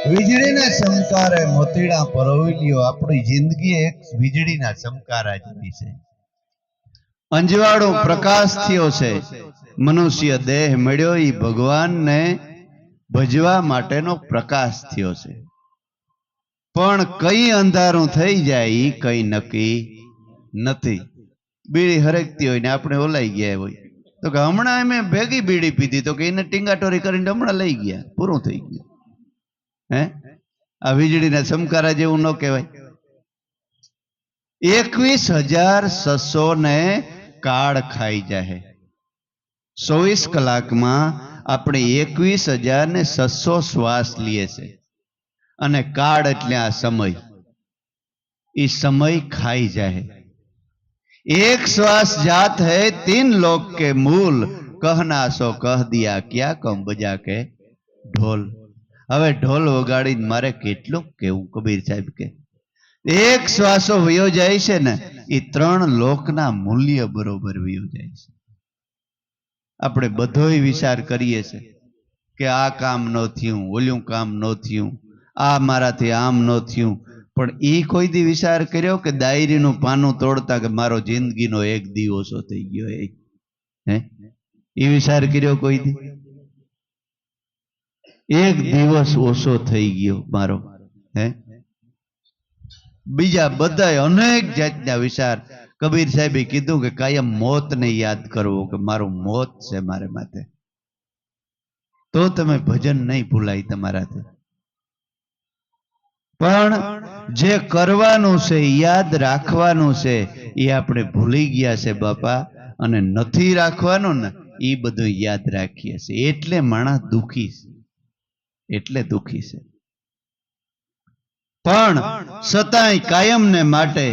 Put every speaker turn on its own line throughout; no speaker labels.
વીજળીના ચમકારે મોતીડા પરોવી આપણી જિંદગી એક વીજળીના ચમકારા જેવી છે. અંજવાળો પ્રકાશ થયો છે. મનુષ્ય દેહ મળ્યો ઈ ભગવાનને ભજવા માટેનો પ્રકાશ થયો છે. પણ કઈ અંધારું થઈ જાય ઈ કઈ નક્કી નથી. બીડી હરકતી હોય ને આપણે ઓલાઈ ગયા હોય તો કે હમણાં અમે ભેગી બીડી પીધી તો કે એને ટીંગાટોરી કરીને હમણાં લઈ ગયા, પૂરું થઈ ગયું. હે આ વીજળીના ચમકારા જેવું ન કહેવાય. 21,600 ને કાળ ખાઈ જાય. 24 કલાકમાં આપણે 21,600 શ્વાસ લઈએ છે અને કાળ એટલે આ સમય. એ સમય ખાઈ જાય. एक श्वास जात है 3 लोक के मूल, कहना सो कह दिया क्या कम बजा के ढोल. હવે ઢોલ વગાડી મારે કેટલું કેવું કબીર સાહેબ કે એક શ્વાસો વયો જાય છે ને એ 3 લોકના મૂલ્ય બરોબર વયો જાય છે. આપણે બધોય વિચાર કરીએ છે કે આ કામ ન થયું, ઓલું કામ ન થયું, આ મારાથી આમ ન થયું, પણ એ કોઈ દી વિચાર કર્યો કે ડાયરીનું પાનું તોડતા કે મારો જિંદગીનો એક દી ઓછો થઈ ગયો? હે, એ વિચાર કર્યો કોઈ દી? એક દિવસ ઓછો થઈ ગયો મારો. હે, બીજા બધા અનેક જાતના વિચાર. કબીર સાહેબે કીધું કે કાયમ મોતને યાદ કરવું, કે મારું મોત છે મારે માથે, તો તમે ભજન નહીં ભૂલાય તમારાથી. પણ જે કરવાનું છે, યાદ રાખવાનું છે, એ આપણે ભૂલી ગયા છે બાપા. અને નથી રાખવાનું ને, એ બધું યાદ રાખીએ છીએ, એટલે માણસ દુખી છે, એટલે દુખી છે. પણ છતાંય કાયમને માટે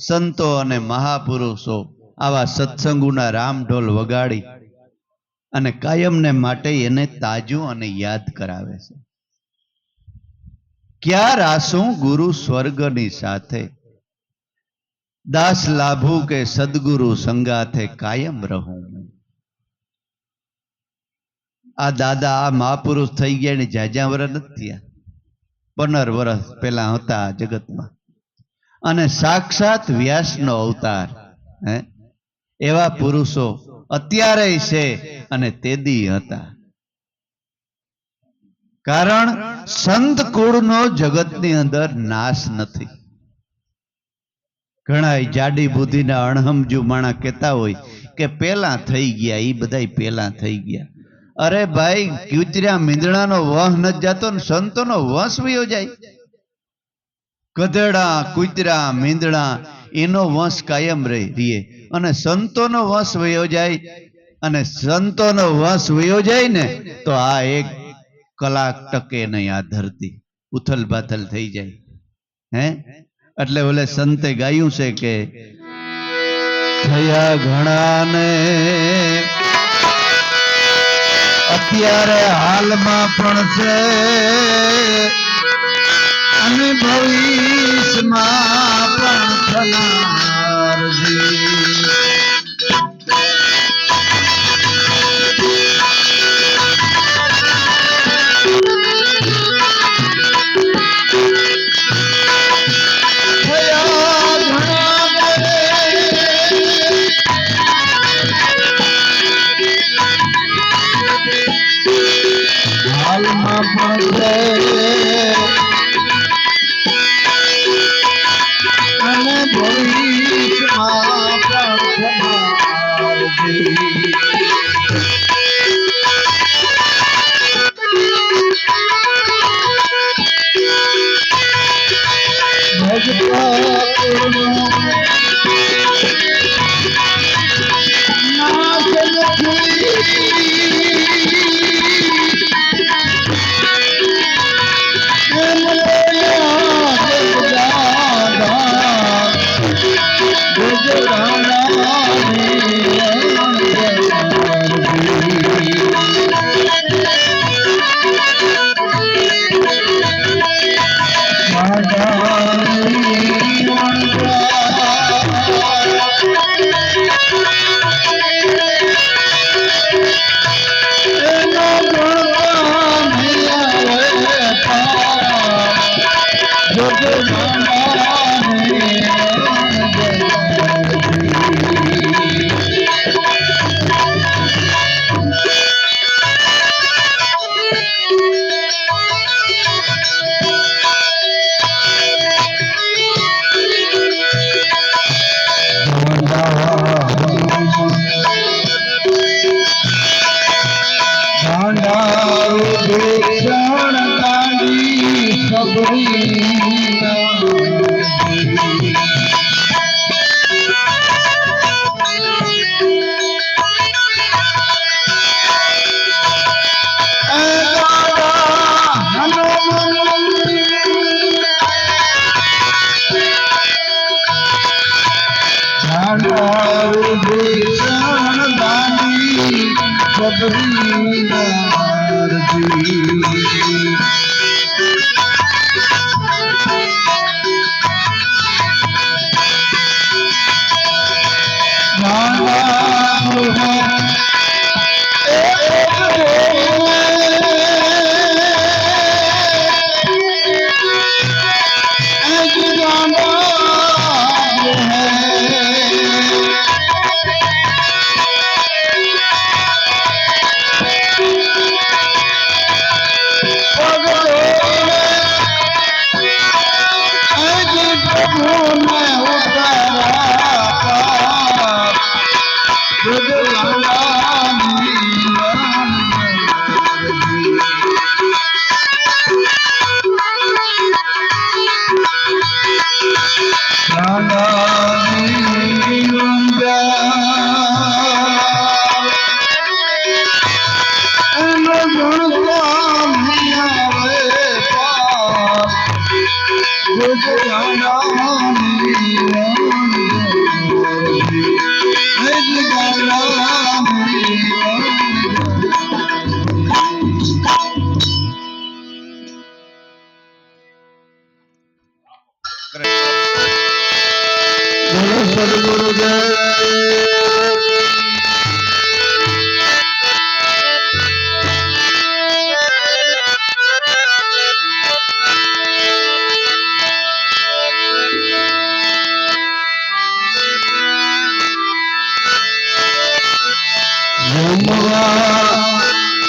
સંતો અને મહાપુરુષો આવા સત્સંગોના રામઢોલ વગાડી અને કાયમને માટે એને તાજું અને યાદ કરાવે છે. ક્યાં રાસું ગુરુ સ્વર્ગની સાથે, દાસ લાભુ કે સદગુરુ સંગાથે કાયમ રહું. આ દાદા, આ મહાપુરુષ થઈ ગયા ને જાજા વર્ષ નથી થયા, 15 વર્ષ પહેલા હતા આ જગતમાં. અને સાક્ષાત વ્યાસનો અવતાર. હે, એવા પુરુષો અત્યારે છે અને તેદી હતા. કારણ સંત કુળનો જગતની અંદર નાશ નથી. ઘણા જાડી બુદ્ધિના અણહમજુ માણા કહેતા હોય કે પેલા થઈ ગયા, એ બધા પેલા થઈ ગયા. અરે ભાઈ, કૂતર્યા મીંદડાનો વંશ નથી જતો ને સંતોનો વંશ વયો જાય. ગધેડા, કૂતરા, મીંદડા એનો વંશ કાયમ રહીએ, અને સંતોનો વંશ વયો જાય. અને સંતોનો વંશ વયો જાય ને તો આ એક કલાક ટકે નહીં, આ ધરતી ઉથલ પાથલ થઈ જાય. હે, એટલે ઓલે સંતે ગાયું છે કે થયા ઘણા ને અત્યારે હાલમાં પણ છે, અને ભવિષ્યમાં પણ થનાર છે.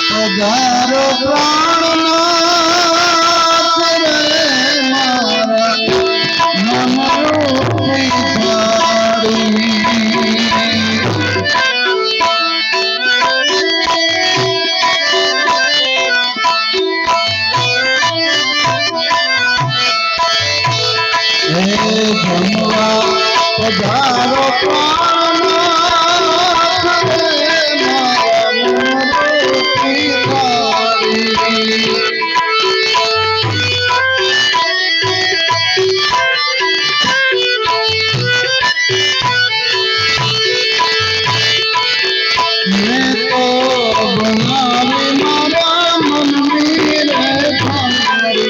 પધારો પ્રાણનાથ રે મારા મનરૂપી થાળી. હે જમવા પધારો પ્રાણનાથ રે મારા મનરૂપી થાળી. મેં તો બનાવી મારા મનની રે થાળી.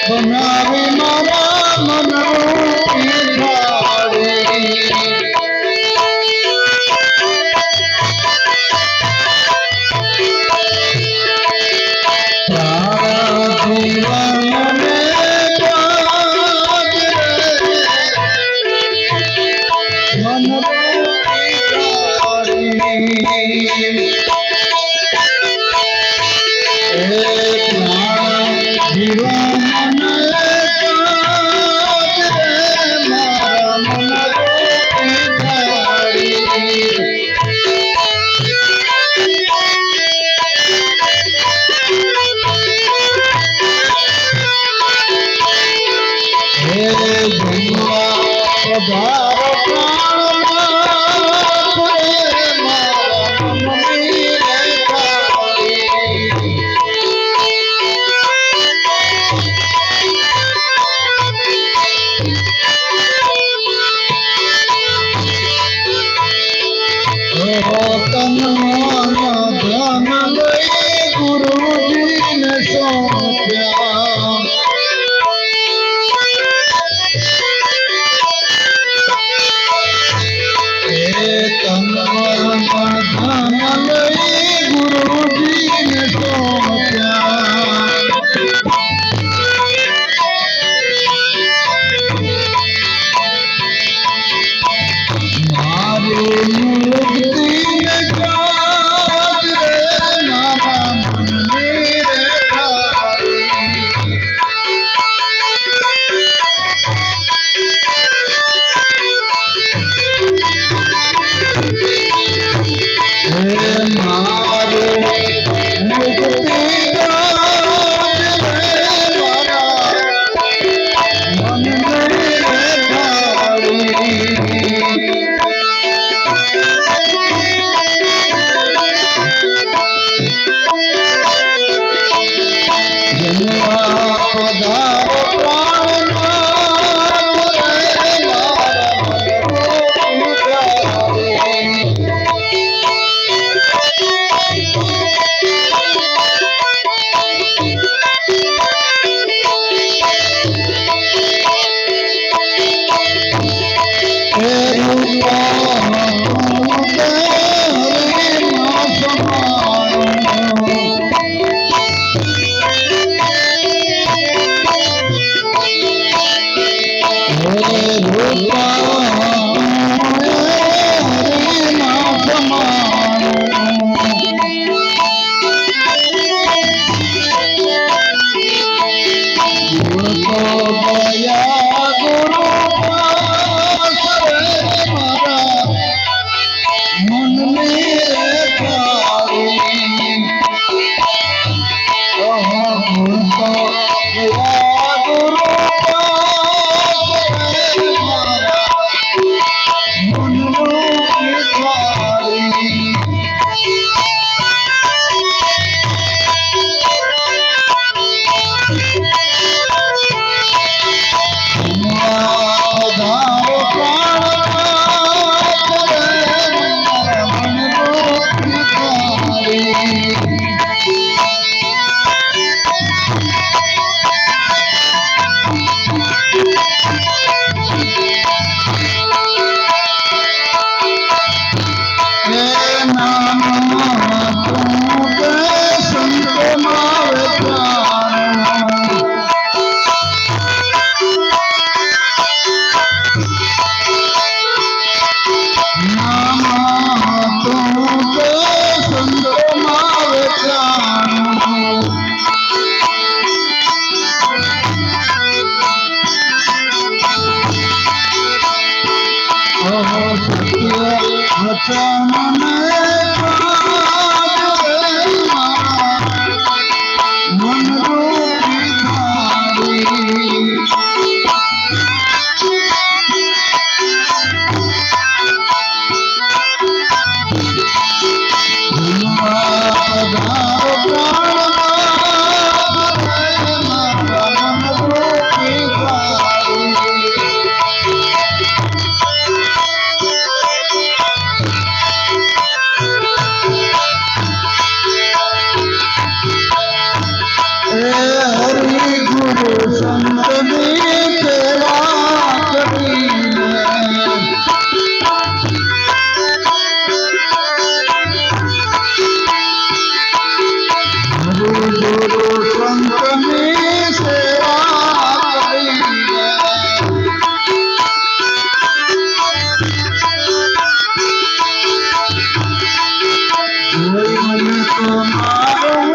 બનાવી મારા મનરૂપી થાળી. તારા જીવનને પાદ રે મનરૂપી થાળી. ગુરુજીને સોંપ્યા. ગુરુજીને સોંપ્યા. મારી મુક્તિને કાજ રે મારા મનની રે થાળી.
નામ તું તે સંતમાં વેચાણો. નામ તું તે સંતમાં વેચાણો. સત્ય વચન ને મન રૂપી થાળી. હરિ ગુરુ સંતની સેવા કરીને હરિ ગુરુ સંતની સેવા કરીને કોઈ મને તો મારું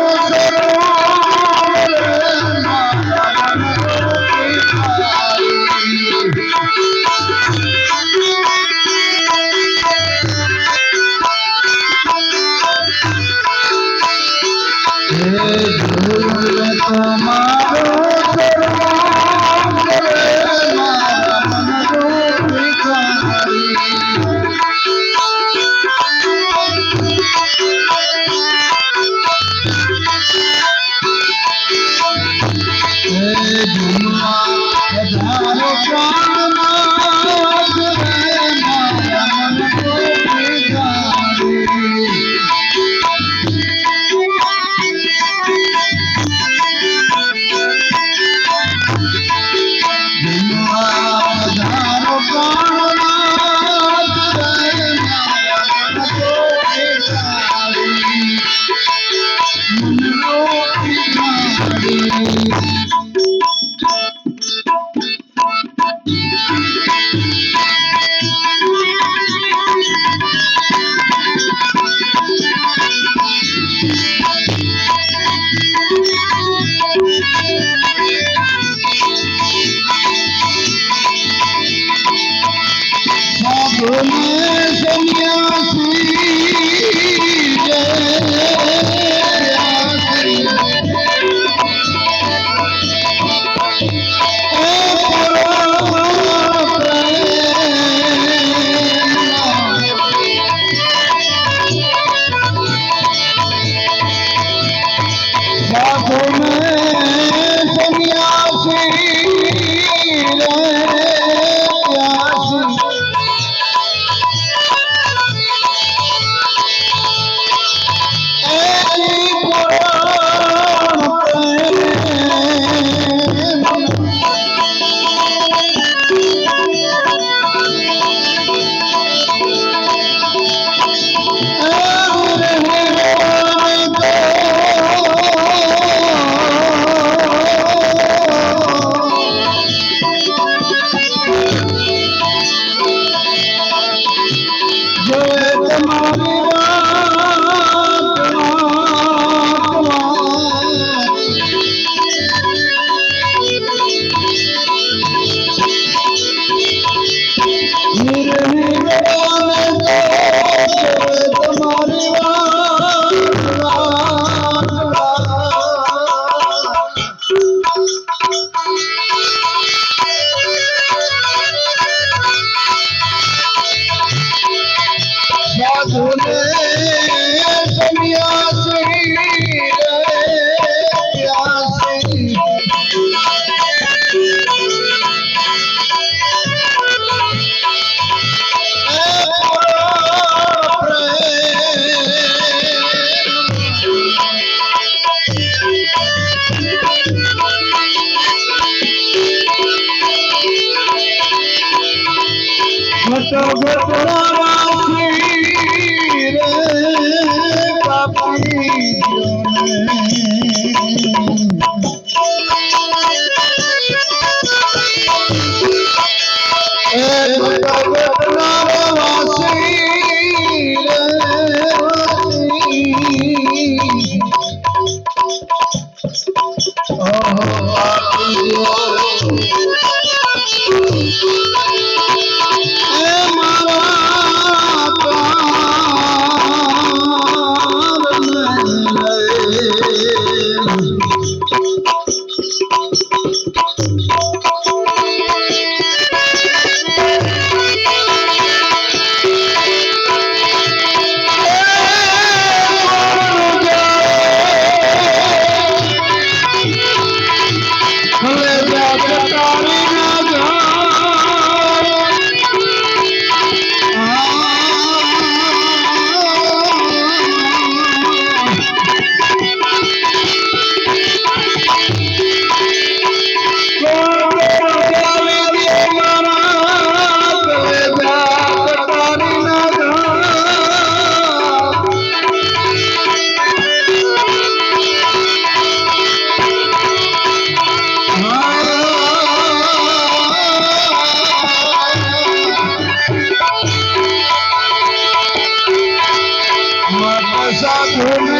સાધુને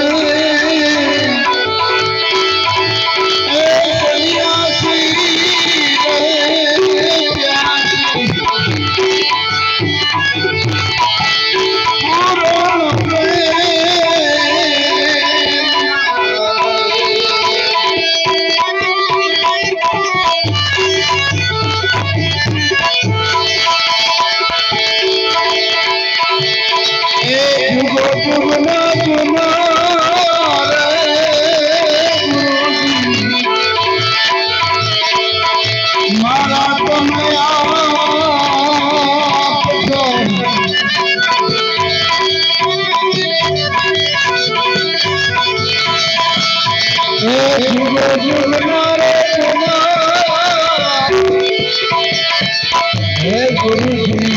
એ સન્યાસી રે ત્યાંથી પૂરો મારા તમે હે ગુરુજી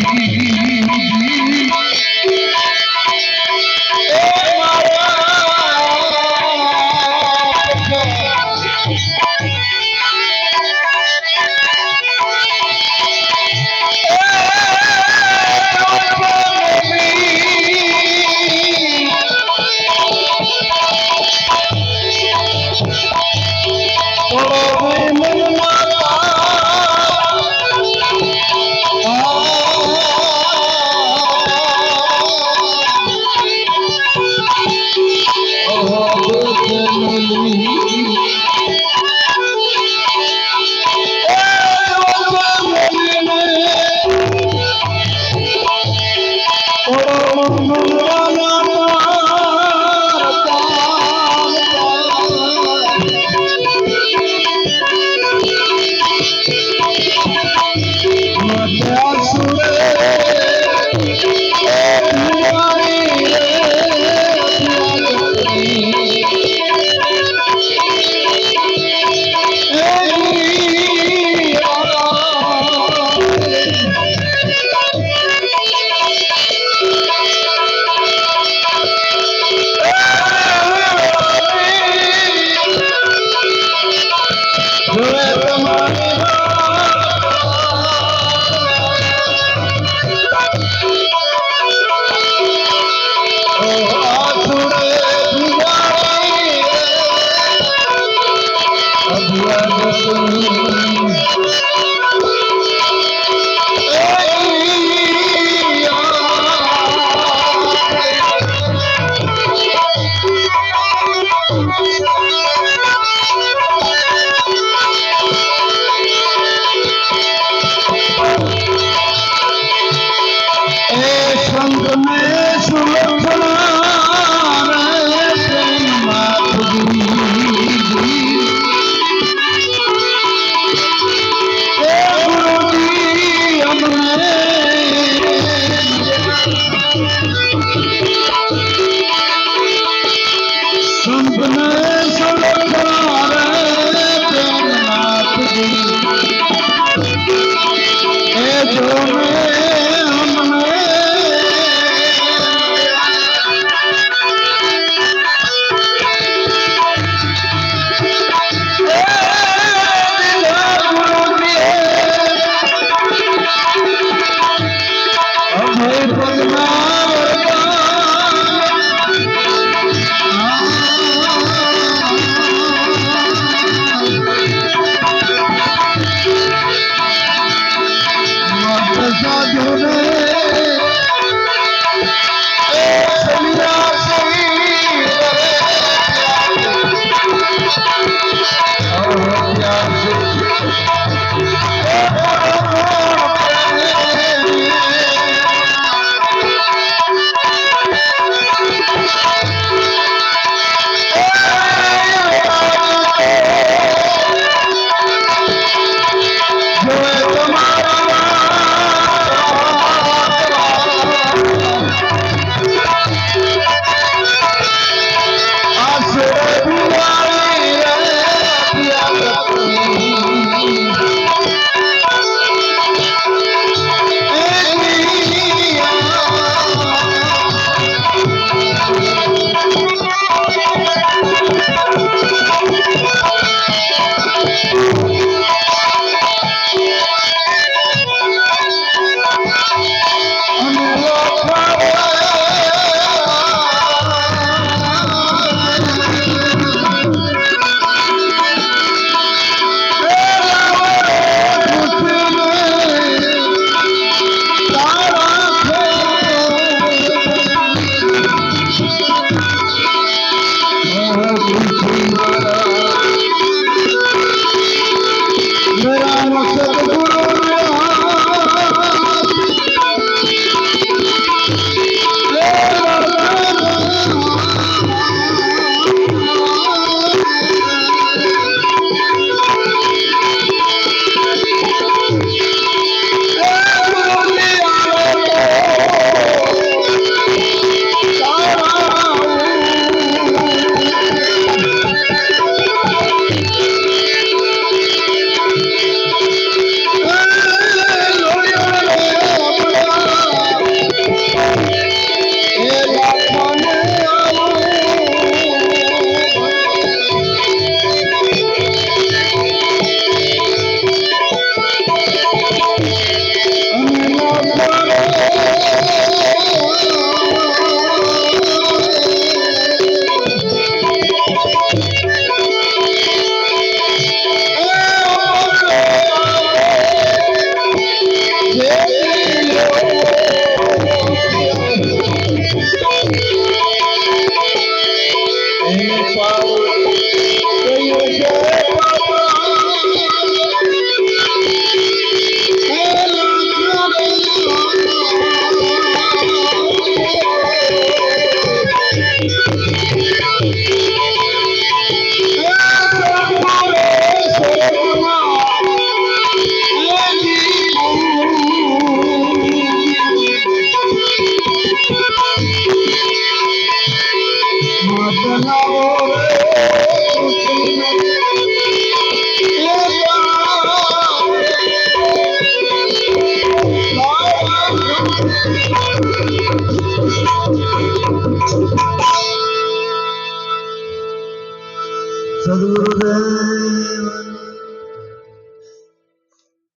સદગુરુદેવ